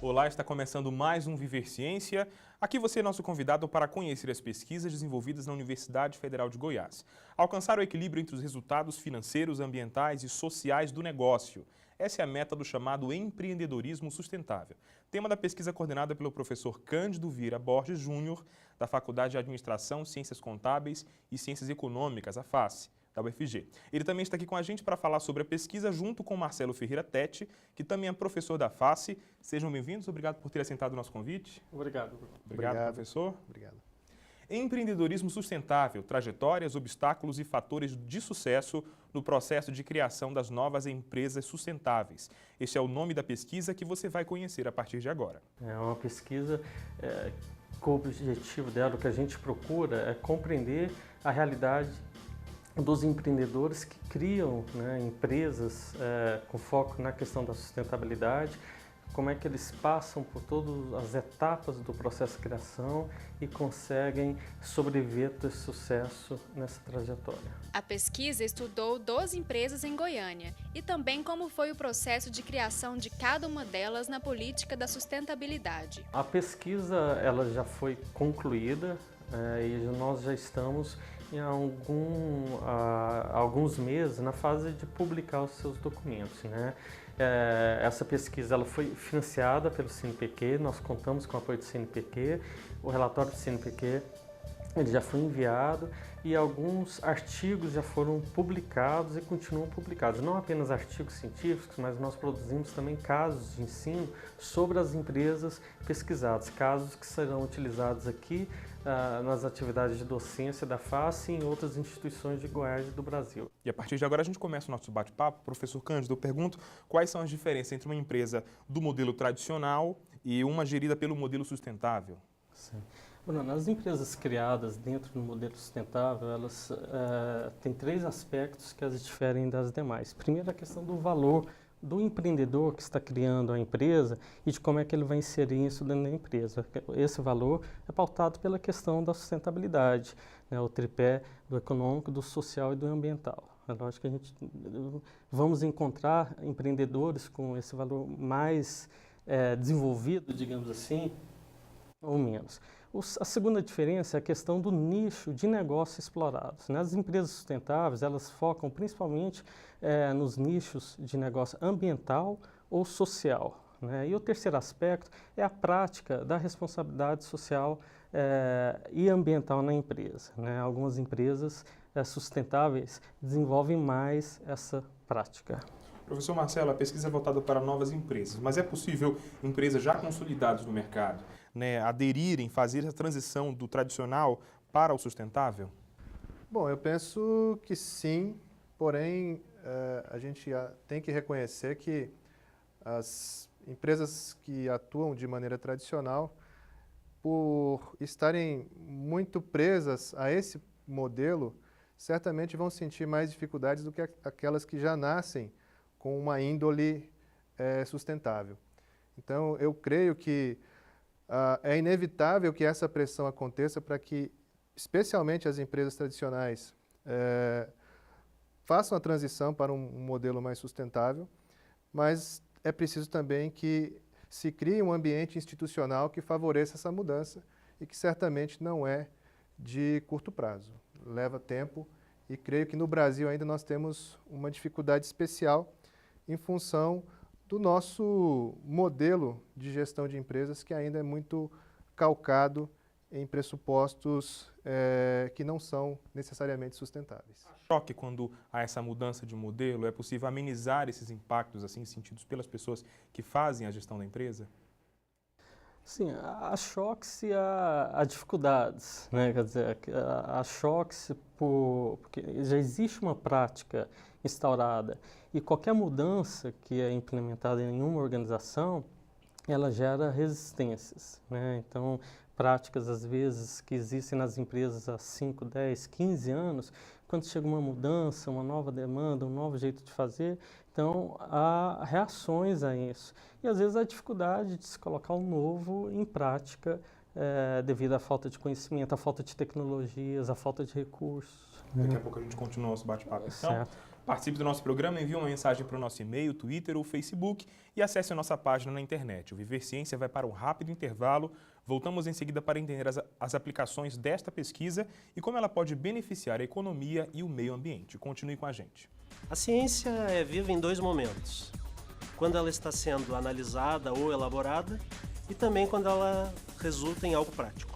Olá, está começando mais um Viver Ciência. Aqui você é nosso convidado para conhecer as pesquisas desenvolvidas na Universidade Federal de Goiás. Alcançar o equilíbrio entre os resultados financeiros, ambientais e sociais do negócio. Essa é a meta do chamado empreendedorismo sustentável. Tema da pesquisa coordenada pelo professor Cândido Vieira Borges Júnior, da Faculdade de Administração, Ciências Contábeis e Ciências Econômicas, a FACE, da UFG. Ele também está aqui com a gente para falar sobre a pesquisa junto com Marcelo Ferreira Tete, que também é professor da FACE. Sejam bem-vindos, obrigado por ter aceitado o nosso convite. Obrigado. Obrigado, professor. Obrigado. Empreendedorismo sustentável, trajetórias, obstáculos e fatores de sucesso no processo de criação das novas empresas sustentáveis. Este é o nome da pesquisa que você vai conhecer a partir de agora. É uma pesquisa com o objetivo dela, o que a gente procura é compreender a realidade dos empreendedores que criam empresas com foco na questão da sustentabilidade, como é que eles passam por todas as etapas do processo de criação e conseguem sobreviver a ter sucesso nessa trajetória. A pesquisa estudou 12 empresas em Goiânia e também como foi o processo de criação de cada uma delas na política da sustentabilidade. A pesquisa ela já foi concluída e nós já estamos em alguns meses na fase de publicar os seus documentos, Essa pesquisa ela foi financiada pelo CNPq, nós contamos com o apoio do CNPq, o relatório do CNPq ele já foi enviado e alguns artigos já foram publicados e continuam publicados. Não apenas artigos científicos, mas nós produzimos também casos de ensino sobre as empresas pesquisadas, casos que serão utilizados aqui nas atividades de docência da FACE e em outras instituições de Goiás e do Brasil. E a partir de agora a gente começa o nosso bate-papo. Professor Cândido, eu pergunto quais são as diferenças entre uma empresa do modelo tradicional e uma gerida pelo modelo sustentável? Sim. Bruno, as empresas criadas dentro do modelo sustentável, elas têm três aspectos que as diferem das demais. Primeiro, a questão do valor do empreendedor que está criando a empresa e de como é que ele vai inserir isso dentro da empresa. Esse valor é pautado pela questão da sustentabilidade, o tripé do econômico, do social e do ambiental. É lógico que a gente vamos encontrar empreendedores com esse valor mais desenvolvido, digamos assim, ou menos. A segunda diferença é a questão do nicho de negócio explorados. As empresas sustentáveis, elas focam principalmente nos nichos de negócio ambiental ou social. E o terceiro aspecto é a prática da responsabilidade social e ambiental na empresa. Algumas empresas sustentáveis desenvolvem mais essa prática. Professor Marcelo, a pesquisa é voltada para novas empresas, mas é possível empresas já consolidadas no mercado aderirem, fazer a transição do tradicional para o sustentável? Bom, eu penso que sim, porém a gente tem que reconhecer que as empresas que atuam de maneira tradicional, por estarem muito presas a esse modelo, certamente vão sentir mais dificuldades do que aquelas que já nascem com uma índole sustentável. Então, eu creio que é inevitável que essa pressão aconteça para que, especialmente as empresas tradicionais, façam a transição para um modelo mais sustentável, mas é preciso também que se crie um ambiente institucional que favoreça essa mudança e que certamente não é de curto prazo. Leva tempo e creio que no Brasil ainda nós temos uma dificuldade especial em função do nosso modelo de gestão de empresas que ainda é muito calcado em pressupostos que não são necessariamente sustentáveis. Choque quando há essa mudança de modelo, é possível amenizar esses impactos assim sentidos pelas pessoas que fazem a gestão da empresa? Sim, há choques e há dificuldades, Quer dizer, há choques porque já existe uma prática instaurada e qualquer mudança que é implementada em uma organização, ela gera resistências, Então, práticas às vezes que existem nas empresas há 5, 10, 15 anos, quando chega uma mudança, uma nova demanda, um novo jeito de fazer, então há reações a isso. E às vezes há dificuldade de se colocar o novo em prática devido à falta de conhecimento, à falta de tecnologias, à falta de recursos. Daqui a pouco a gente continua o nosso bate-papo. Então, Participe do nosso programa, envie uma mensagem para o nosso e-mail, Twitter ou Facebook e acesse a nossa página na internet. O Viver Ciência vai para um rápido intervalo. Voltamos em seguida para entender as aplicações desta pesquisa e como ela pode beneficiar a economia e o meio ambiente. Continue com a gente. A ciência é viva em dois momentos. Quando ela está sendo analisada ou elaborada e também quando ela resulta em algo prático.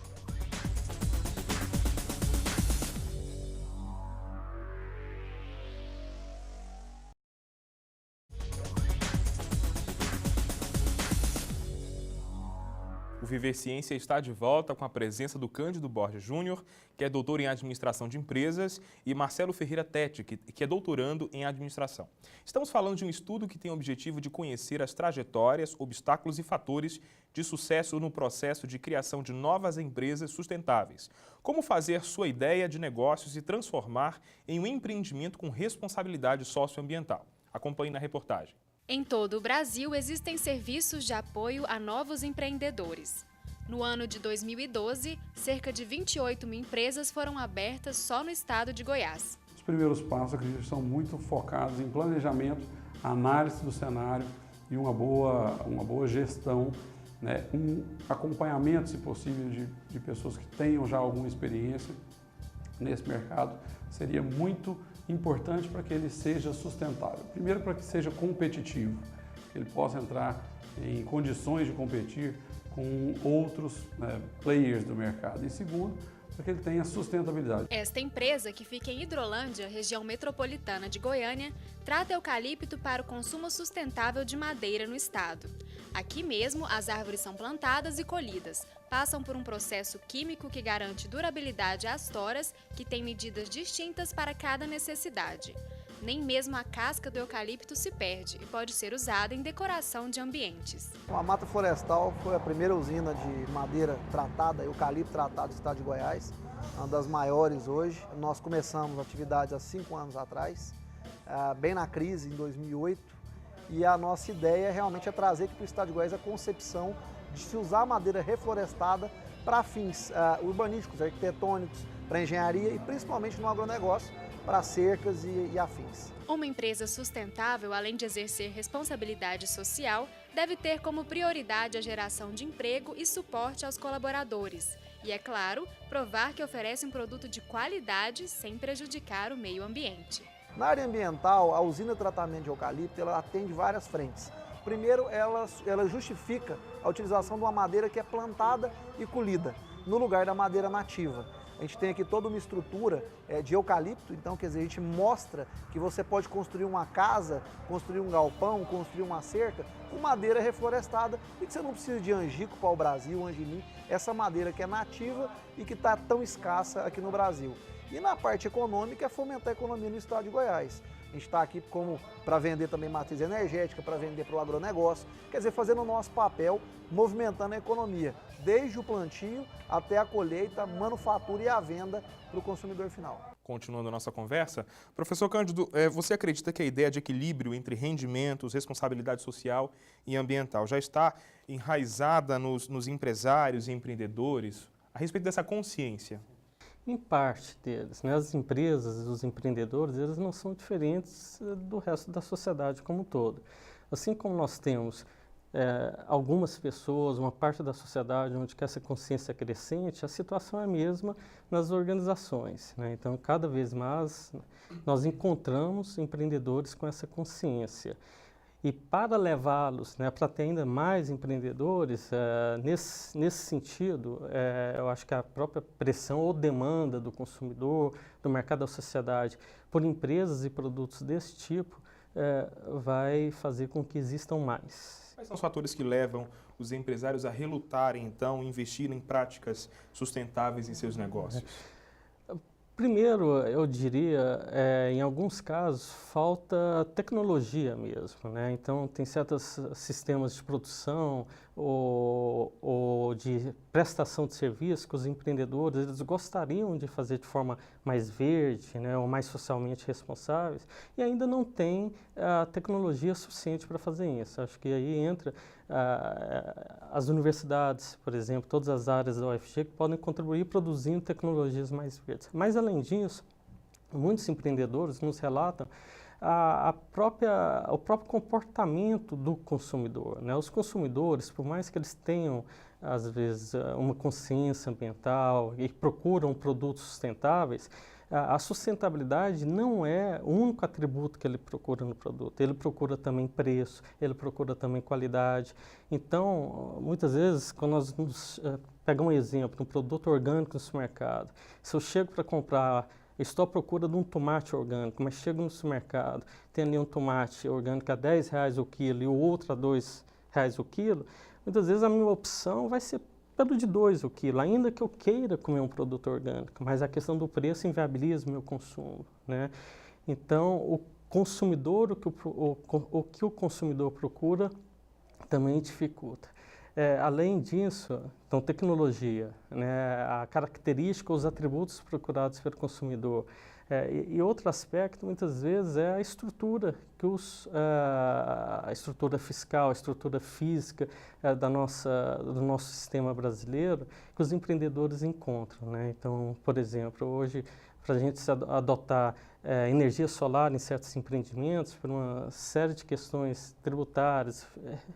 O Viver Ciência está de volta com a presença do Cândido Borges Júnior, que é doutor em Administração de Empresas, e Marcelo Ferreira Tete, que é doutorando em Administração. Estamos falando de um estudo que tem o objetivo de conhecer as trajetórias, obstáculos e fatores de sucesso no processo de criação de novas empresas sustentáveis. Como fazer sua ideia de negócio se transformar em um empreendimento com responsabilidade socioambiental. Acompanhe na reportagem. Em todo o Brasil, existem serviços de apoio a novos empreendedores. No ano de 2012, cerca de 28 mil empresas foram abertas só no estado de Goiás. Os primeiros passos, acredito, são muito focados em planejamento, análise do cenário e uma boa gestão, né? Um acompanhamento, se possível, de pessoas que tenham já alguma experiência nesse mercado seria muito importante para que ele seja sustentável. Primeiro, para que seja competitivo, que ele possa entrar em condições de competir com outros players do mercado. E segundo, para que ele tenha sustentabilidade. Esta empresa, que fica em Hidrolândia, região metropolitana de Goiânia, trata eucalipto para o consumo sustentável de madeira no estado. Aqui mesmo, as árvores são plantadas e colhidas, passam por um processo químico que garante durabilidade às toras, que tem medidas distintas para cada necessidade. Nem mesmo a casca do eucalipto se perde e pode ser usada em decoração de ambientes. A Mata Florestal foi a primeira usina de madeira tratada, eucalipto tratado do estado de Goiás, uma das maiores hoje. Nós começamos atividades há 5 anos atrás, bem na crise, em 2008, e a nossa ideia realmente é trazer aqui para o estado de Goiás a concepção de se usar a madeira reflorestada para fins urbanísticos, arquitetônicos, para engenharia e principalmente no agronegócio, para cercas e afins. Uma empresa sustentável, além de exercer responsabilidade social, deve ter como prioridade a geração de emprego e suporte aos colaboradores. E, é claro, provar que oferece um produto de qualidade sem prejudicar o meio ambiente. Na área ambiental, a usina de tratamento de eucalipto ela atende várias frentes. Primeiro, ela justifica a utilização de uma madeira que é plantada e colhida, no lugar da madeira nativa. A gente tem aqui toda uma estrutura de eucalipto, então quer dizer, a gente mostra que você pode construir uma casa, construir um galpão, construir uma cerca com madeira reflorestada e que você não precisa de angico para o Brasil, angelim, essa madeira que é nativa e que está tão escassa aqui no Brasil. E na parte econômica é fomentar a economia no estado de Goiás. A gente está aqui para vender também matriz energética, para vender para o agronegócio, quer dizer, fazendo o nosso papel, movimentando a economia, desde o plantio até a colheita, manufatura e a venda para o consumidor final. Continuando a nossa conversa, professor Cândido, você acredita que a ideia de equilíbrio entre rendimentos, responsabilidade social e ambiental já está enraizada nos empresários e empreendedores a respeito dessa consciência? Em parte deles, né? As empresas, os empreendedores, eles não são diferentes do resto da sociedade como um todo. Assim como nós temos algumas pessoas, uma parte da sociedade onde que essa consciência é crescente, a situação é a mesma nas organizações, né? Então, cada vez mais, nós encontramos empreendedores com essa consciência. E para levá-los, né, para ter ainda mais empreendedores, nesse sentido, eu acho que a própria pressão ou demanda do consumidor, do mercado da sociedade, por empresas e produtos desse tipo, vai fazer com que existam mais. Quais são os fatores que levam os empresários a relutarem, então, investir em práticas sustentáveis em seus negócios? Primeiro, eu diria, em alguns casos, falta tecnologia mesmo, né? Então, tem certos sistemas de produção ou de prestação de serviço que os empreendedores eles gostariam de fazer de forma mais verde, né? Ou mais socialmente responsáveis, e ainda não tem a tecnologia suficiente para fazer isso. Acho que aí entra as universidades, por exemplo, todas as áreas da UFG que podem contribuir produzindo tecnologias mais verdes. Mas, além disso, muitos empreendedores nos relatam o próprio comportamento do consumidor, né? Os consumidores, por mais que eles tenham, às vezes, uma consciência ambiental e procuram produtos sustentáveis, a sustentabilidade não é o único atributo que ele procura no produto. Ele procura também preço, ele procura também qualidade. Então, muitas vezes, quando nós pegamos um exemplo, um produto orgânico no supermercado, se eu chego para comprar, estou à procura de um tomate orgânico, mas chego no supermercado, tem ali um tomate orgânico a R$10 o quilo e o outro a R$2 o quilo, muitas vezes a minha opção vai ser pelo de 2 o quilo, ainda que eu queira comer um produto orgânico, mas a questão do preço inviabiliza o meu consumo, né? Então, o consumidor, o que o consumidor procura também dificulta. Além disso, então, tecnologia, né, a característica, os atributos procurados pelo consumidor. E outro aspecto, muitas vezes, é a estrutura, a estrutura fiscal, a estrutura física do nosso sistema brasileiro, que os empreendedores encontram, né? Então, por exemplo, hoje, para a gente adotar energia solar em certos empreendimentos, por uma série de questões tributárias,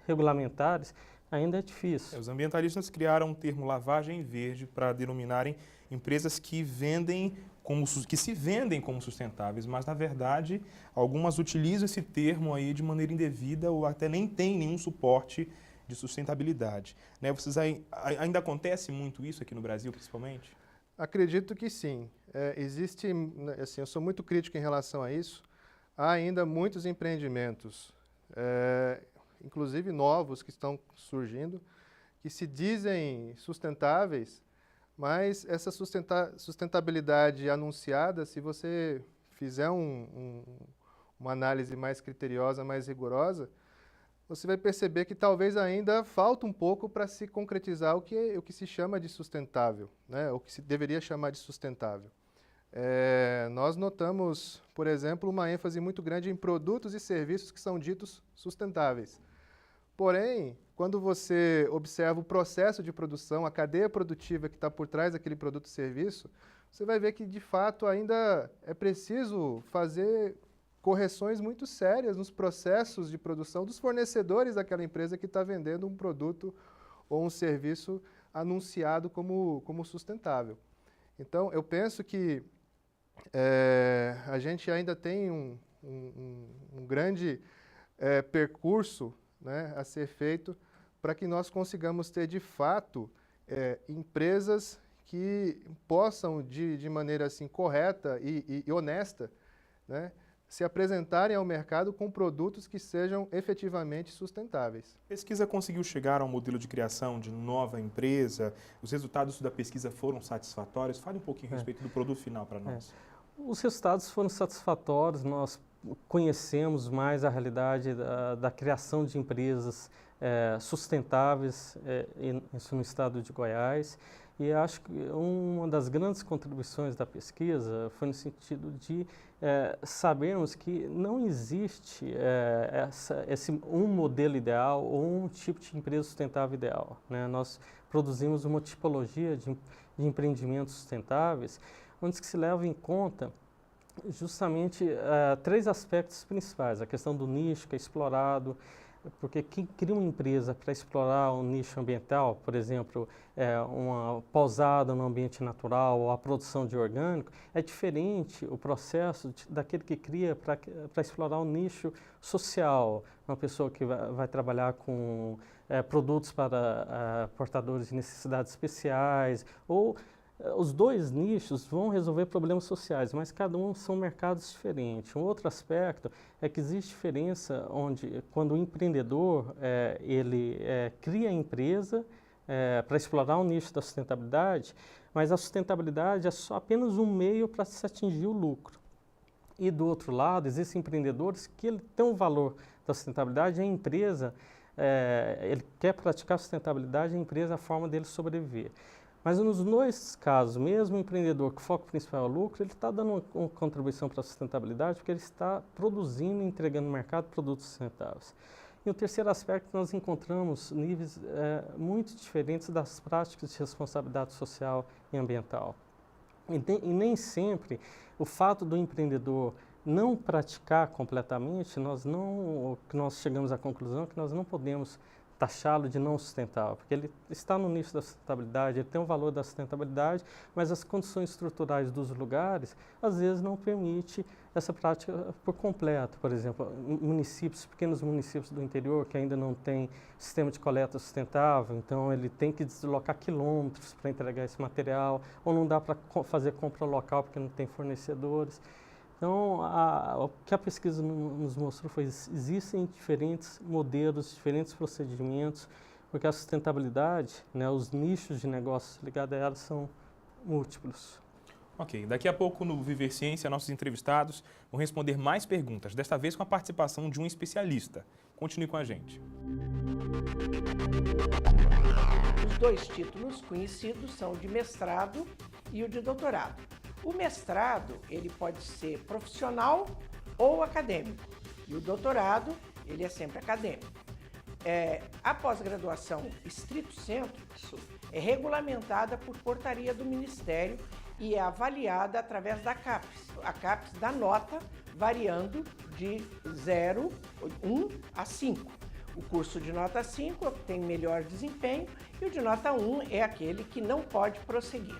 regulamentares, ainda é difícil. Os ambientalistas criaram o termo lavagem verde para denominarem empresas que se vendem como sustentáveis, mas na verdade algumas utilizam esse termo aí de maneira indevida ou até nem tem nenhum suporte de sustentabilidade, né? Ainda acontece muito isso aqui no Brasil, principalmente? Acredito que sim. Existe, assim, eu sou muito crítico em relação a isso. Há ainda muitos empreendimentos, inclusive novos, que estão surgindo, que se dizem sustentáveis, mas essa sustentabilidade anunciada, se você fizer uma análise mais criteriosa, mais rigorosa, você vai perceber que talvez ainda falta um pouco para se concretizar o que se chama de sustentável, né? O que se deveria chamar de sustentável. Nós notamos, por exemplo, uma ênfase muito grande em produtos e serviços que são ditos sustentáveis. Porém, quando você observa o processo de produção, a cadeia produtiva que está por trás daquele produto e serviço, você vai ver que, de fato, ainda é preciso fazer correções muito sérias nos processos de produção dos fornecedores daquela empresa que está vendendo um produto ou um serviço anunciado como sustentável. Então, eu penso que a gente ainda tem um grande percurso, né, a ser feito para que nós consigamos ter, de fato, empresas que possam, de maneira assim, correta e honesta, né, se apresentarem ao mercado com produtos que sejam efetivamente sustentáveis. A pesquisa conseguiu chegar ao modelo de criação de nova empresa? Os resultados da pesquisa foram satisfatórios? Fale um pouquinho a respeito do produto final para nós. Os resultados foram satisfatórios, nós conhecemos mais a realidade da criação de empresas sustentáveis isso no estado de Goiás, e acho que uma das grandes contribuições da pesquisa foi no sentido de sabermos que não existe um modelo ideal ou um tipo de empresa sustentável ideal, né? Nós produzimos uma tipologia de empreendimentos sustentáveis onde se leva em conta justamente 3 aspectos principais: a questão do nicho que é explorado, porque quem cria uma empresa para explorar um nicho ambiental, por exemplo, uma pousada no ambiente natural ou a produção de orgânico, é diferente o processo daquele que cria para explorar um nicho social, uma pessoa que vai trabalhar com produtos para portadores de necessidades especiais, ou os 2 nichos vão resolver problemas sociais, mas cada um são mercados diferentes. Um outro aspecto é que existe diferença quando o empreendedor ele cria a empresa para explorar um nicho da sustentabilidade, mas a sustentabilidade é só apenas um meio para se atingir o lucro. E do outro lado, existem empreendedores que ele tem um valor da sustentabilidade, a empresa, ele quer praticar sustentabilidade, a empresa é a forma dele sobreviver. Mas nos 2 casos, mesmo o empreendedor que o foco principal é o lucro, ele está dando uma contribuição para a sustentabilidade porque ele está produzindo e entregando no mercado produtos sustentáveis. E o terceiro aspecto, nós encontramos níveis muito diferentes das práticas de responsabilidade social e ambiental. E nem sempre o fato do empreendedor não praticar completamente, nós chegamos à conclusão que nós não podemos taxá-lo de não sustentável, porque ele está no nicho da sustentabilidade, ele tem o valor da sustentabilidade, mas as condições estruturais dos lugares, às vezes, não permitem essa prática por completo. Por exemplo, pequenos municípios do interior que ainda não têm sistema de coleta sustentável, então ele tem que deslocar quilômetros para entregar esse material, ou não dá para fazer compra local porque não tem fornecedores. Então, o que a pesquisa nos mostrou foi que existem diferentes modelos, diferentes procedimentos, porque a sustentabilidade, né, os nichos de negócios ligados a ela são múltiplos. Ok, daqui a pouco no Viver Ciência, nossos entrevistados vão responder mais perguntas, desta vez com a participação de um especialista. Continue com a gente. Os dois títulos conhecidos são o de mestrado e o de doutorado. O mestrado, ele pode ser profissional ou acadêmico, e o doutorado, ele é sempre acadêmico. A pós-graduação, estrito sensu, é regulamentada por portaria do Ministério e é avaliada através da CAPES. A CAPES dá nota variando de 0, 1 a 5. O curso de nota 5 é o que tem melhor desempenho e o de nota 1 é aquele que não pode prosseguir.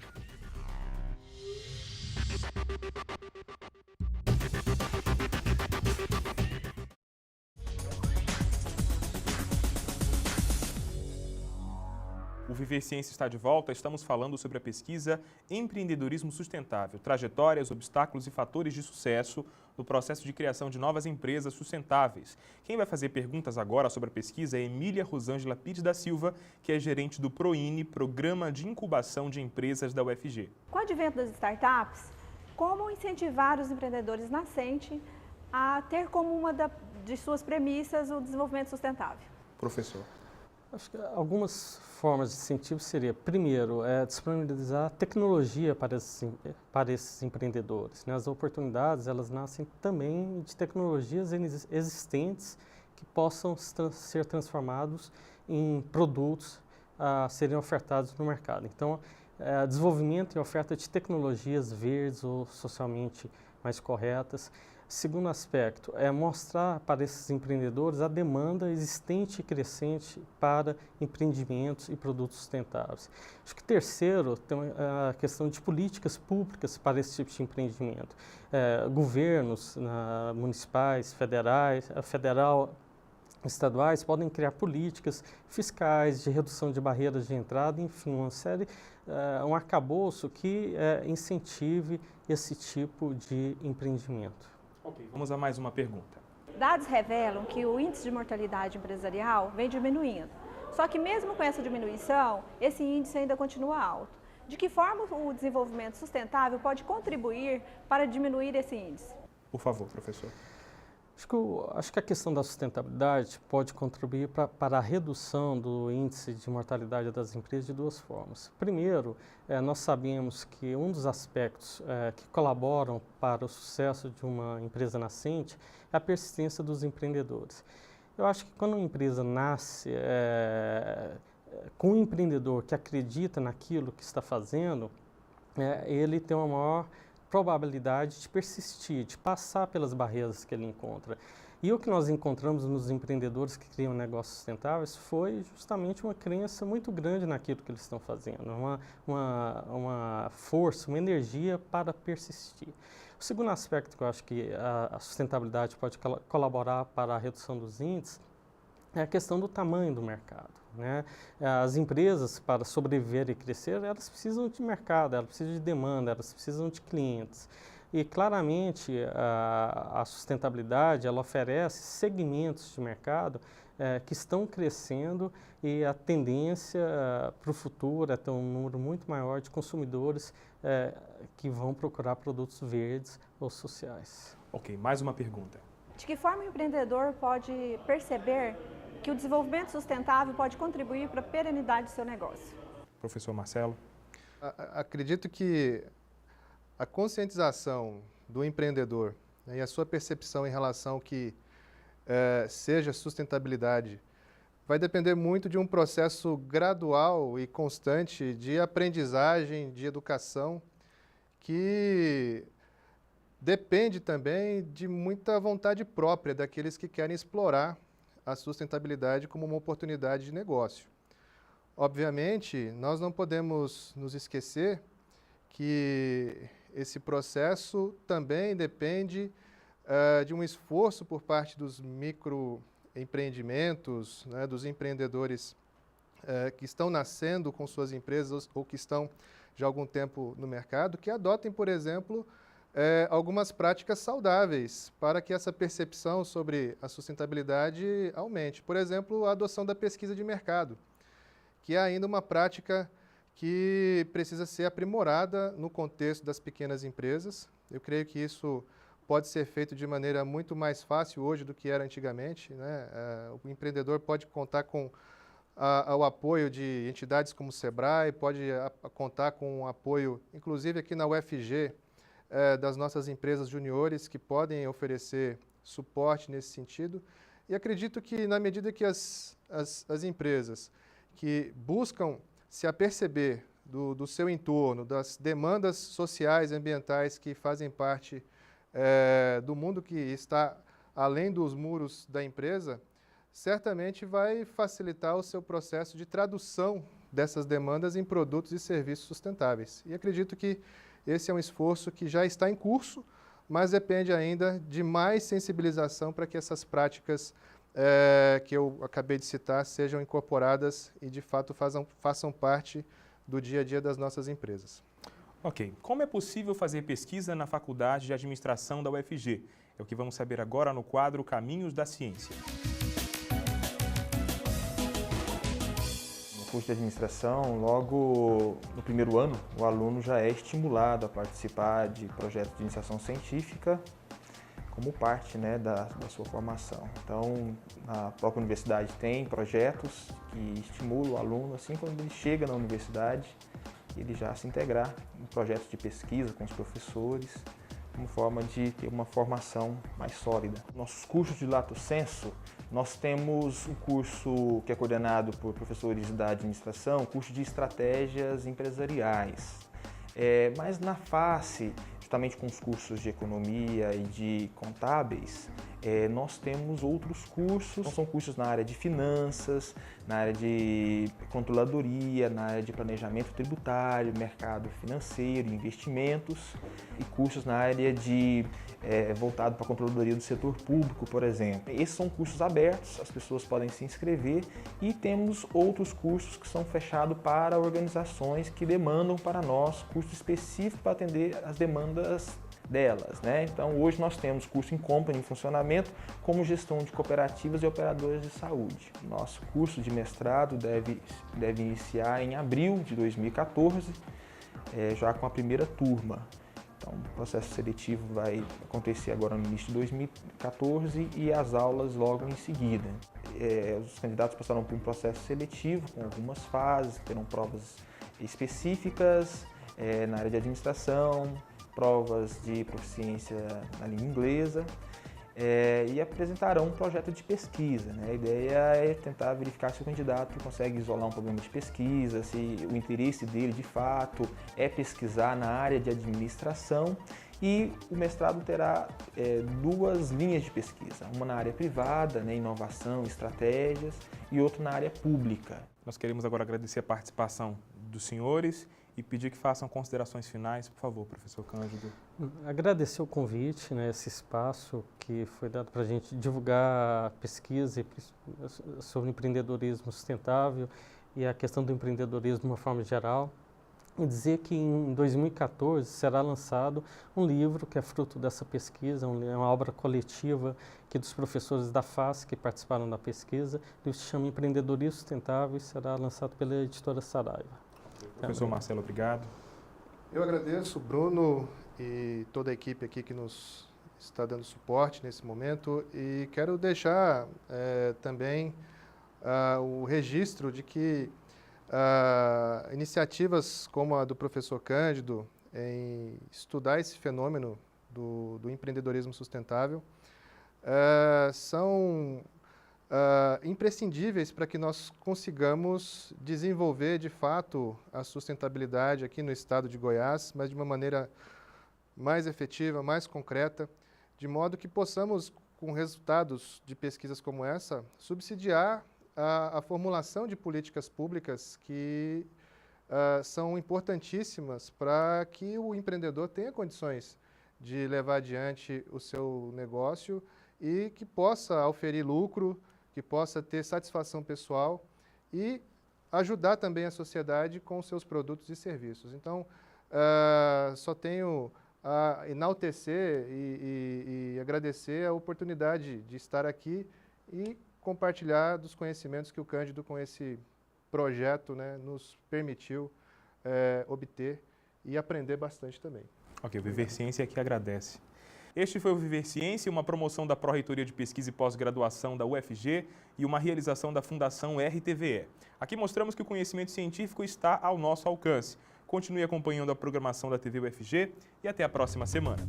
O Viver Ciência está de volta. Estamos falando sobre a pesquisa Empreendedorismo Sustentável, trajetórias, obstáculos e fatores de sucesso no processo de criação de novas empresas sustentáveis. Quem vai fazer perguntas agora sobre a pesquisa é Emília Rosângela Pires da Silva, que é gerente do ProINE, Programa de Incubação de Empresas da UFG. Com o advento das startups, como incentivar os empreendedores nascentes a ter como uma de suas premissas o desenvolvimento sustentável? Professor. Acho que algumas formas de incentivo seria, primeiro, disponibilizar tecnologia para esses empreendedores, né? As oportunidades, elas nascem também de tecnologias existentes que possam ser transformados em produtos a serem ofertados no mercado. Então, desenvolvimento e oferta de tecnologias verdes ou socialmente mais corretas. Segundo aspecto, é mostrar para esses empreendedores a demanda existente e crescente para empreendimentos e produtos sustentáveis. Acho que terceiro, tem a questão de políticas públicas para esse tipo de empreendimento. Governos municipais, federal, estaduais podem criar políticas fiscais de redução de barreiras de entrada, enfim, um arcabouço que incentive esse tipo de empreendimento. Ok, vamos a mais uma pergunta. Dados revelam que o índice de mortalidade empresarial vem diminuindo. Só que mesmo com essa diminuição, esse índice ainda continua alto. De que forma o desenvolvimento sustentável pode contribuir para diminuir esse índice? Por favor, professor. Acho que a questão da sustentabilidade pode contribuir para a redução do índice de mortalidade das empresas de duas formas. Primeiro, nós sabemos que um dos aspectos que colaboram para o sucesso de uma empresa nascente é a persistência dos empreendedores. Eu acho que quando uma empresa nasce com um empreendedor que acredita naquilo que está fazendo, ele tem uma maior probabilidade de persistir, de passar pelas barreiras que ele encontra. E o que nós encontramos nos empreendedores que criam negócios sustentáveis foi justamente uma crença muito grande naquilo que eles estão fazendo, uma força, uma energia para persistir. O segundo aspecto que eu acho que a sustentabilidade pode colaborar para a redução dos índices é a questão do tamanho do mercado, né? As empresas, para sobreviver e crescer, elas precisam de mercado, elas precisam de demanda, elas precisam de clientes. E, claramente, a sustentabilidade, ela oferece segmentos de mercado que estão crescendo e a tendência para o futuro é ter um número muito maior de consumidores que vão procurar produtos verdes ou sociais. Ok, mais uma pergunta. De que forma o empreendedor pode perceber que o desenvolvimento sustentável pode contribuir para a perenidade do seu negócio? Professor Marcelo. Acredito que a conscientização do empreendedor, né, e a sua percepção em relação que seja sustentabilidade vai depender muito de um processo gradual e constante de aprendizagem, de educação, que depende também de muita vontade própria daqueles que querem explorar a sustentabilidade como uma oportunidade de negócio. Obviamente, nós não podemos nos esquecer que esse processo também depende de um esforço por parte dos microempreendimentos, né, dos empreendedores que estão nascendo com suas empresas ou que estão já há algum tempo no mercado, que adotem, por exemplo, algumas práticas saudáveis para que essa percepção sobre a sustentabilidade aumente. Por exemplo, a adoção da pesquisa de mercado, que é ainda uma prática que precisa ser aprimorada no contexto das pequenas empresas. Eu creio que isso pode ser feito de maneira muito mais fácil hoje do que era antigamente, né? O empreendedor pode contar com o apoio de entidades como o Sebrae, pode contar com o apoio, inclusive aqui na UFG, das nossas empresas juniores que podem oferecer suporte nesse sentido. E acredito que na medida que as empresas que buscam se aperceber do seu entorno, das demandas sociais e ambientais que fazem parte do mundo que está além dos muros da empresa, certamente vai facilitar o seu processo de tradução dessas demandas em produtos e serviços sustentáveis. E acredito que esse é um esforço que já está em curso, mas depende ainda de mais sensibilização para que essas práticas que eu acabei de citar sejam incorporadas e, de fato, façam parte do dia a dia das nossas empresas. Ok. Como é possível fazer pesquisa na Faculdade de Administração da UFG? É o que vamos saber agora no quadro Caminhos da Ciência. No curso de administração, logo no primeiro ano, o aluno já é estimulado a participar de projetos de iniciação científica como parte, né, da sua formação. Então, a própria universidade tem projetos que estimulam o aluno, assim, quando ele chega na universidade, ele já se integrar em projetos de pesquisa com os professores, como forma de ter uma formação mais sólida. Nossos cursos de Lato Sensu, nós temos um curso que é coordenado por professores da administração, curso de estratégias empresariais. Mas na face, justamente com os cursos de economia e de contábeis, nós temos outros cursos, são cursos na área de finanças, na área de controladoria, na área de planejamento tributário, mercado financeiro, investimentos, e cursos na área de voltado para a controladoria do setor público, por exemplo. Esses são cursos abertos, as pessoas podem se inscrever, e temos outros cursos que são fechados para organizações que demandam para nós curso específico para atender as demandas delas, né? Então, hoje nós temos curso em company em funcionamento, como gestão de cooperativas e operadoras de saúde. Nosso curso de mestrado deve iniciar em abril de 2014, já com a primeira turma. Então, o processo seletivo vai acontecer agora no início de 2014 e as aulas logo em seguida. Os candidatos passarão por um processo seletivo com algumas fases, terão provas específicas na área de administração, provas de proficiência na língua inglesa e apresentarão um projeto de pesquisa, né? A ideia é tentar verificar se o candidato consegue isolar um problema de pesquisa, se o interesse dele de fato é pesquisar na área de administração, e o mestrado terá duas linhas de pesquisa, uma na área privada, né, inovação, estratégias, e outra na área pública. Nós queremos agora agradecer a participação dos senhores e pedir que façam considerações finais, por favor, professor Cândido. Agradecer o convite, né, esse espaço que foi dado para a gente divulgar a pesquisa sobre empreendedorismo sustentável e a questão do empreendedorismo de uma forma geral. E dizer que em 2014 será lançado um livro que é fruto dessa pesquisa, uma obra coletiva que dos professores da FAS que participaram da pesquisa. O livro se chama Empreendedorismo Sustentável e será lançado pela editora Saraiva. Professor Marcelo, obrigado. Eu agradeço, Bruno, e toda a equipe aqui que nos está dando suporte nesse momento, e quero deixar também o registro de que iniciativas como a do professor Cândido em estudar esse fenômeno do empreendedorismo sustentável são imprescindíveis para que nós consigamos desenvolver de fato a sustentabilidade aqui no estado de Goiás, mas de uma maneira mais efetiva, mais concreta, de modo que possamos, com resultados de pesquisas como essa, subsidiar a formulação de políticas públicas que são importantíssimas para que o empreendedor tenha condições de levar adiante o seu negócio e que possa oferir lucro, que possa ter satisfação pessoal e ajudar também a sociedade com os seus produtos e serviços. Então, só tenho a enaltecer e agradecer a oportunidade de estar aqui e compartilhar dos conhecimentos que o Cândido, com esse projeto, né, nos permitiu obter e aprender bastante também. Ok, o Viver Ciência aqui agradece. Este foi o Viver Ciência, uma promoção da Pró-Reitoria de Pesquisa e Pós-Graduação da UFG e uma realização da Fundação RTVE. Aqui mostramos que o conhecimento científico está ao nosso alcance. Continue acompanhando a programação da TV UFG e até a próxima semana.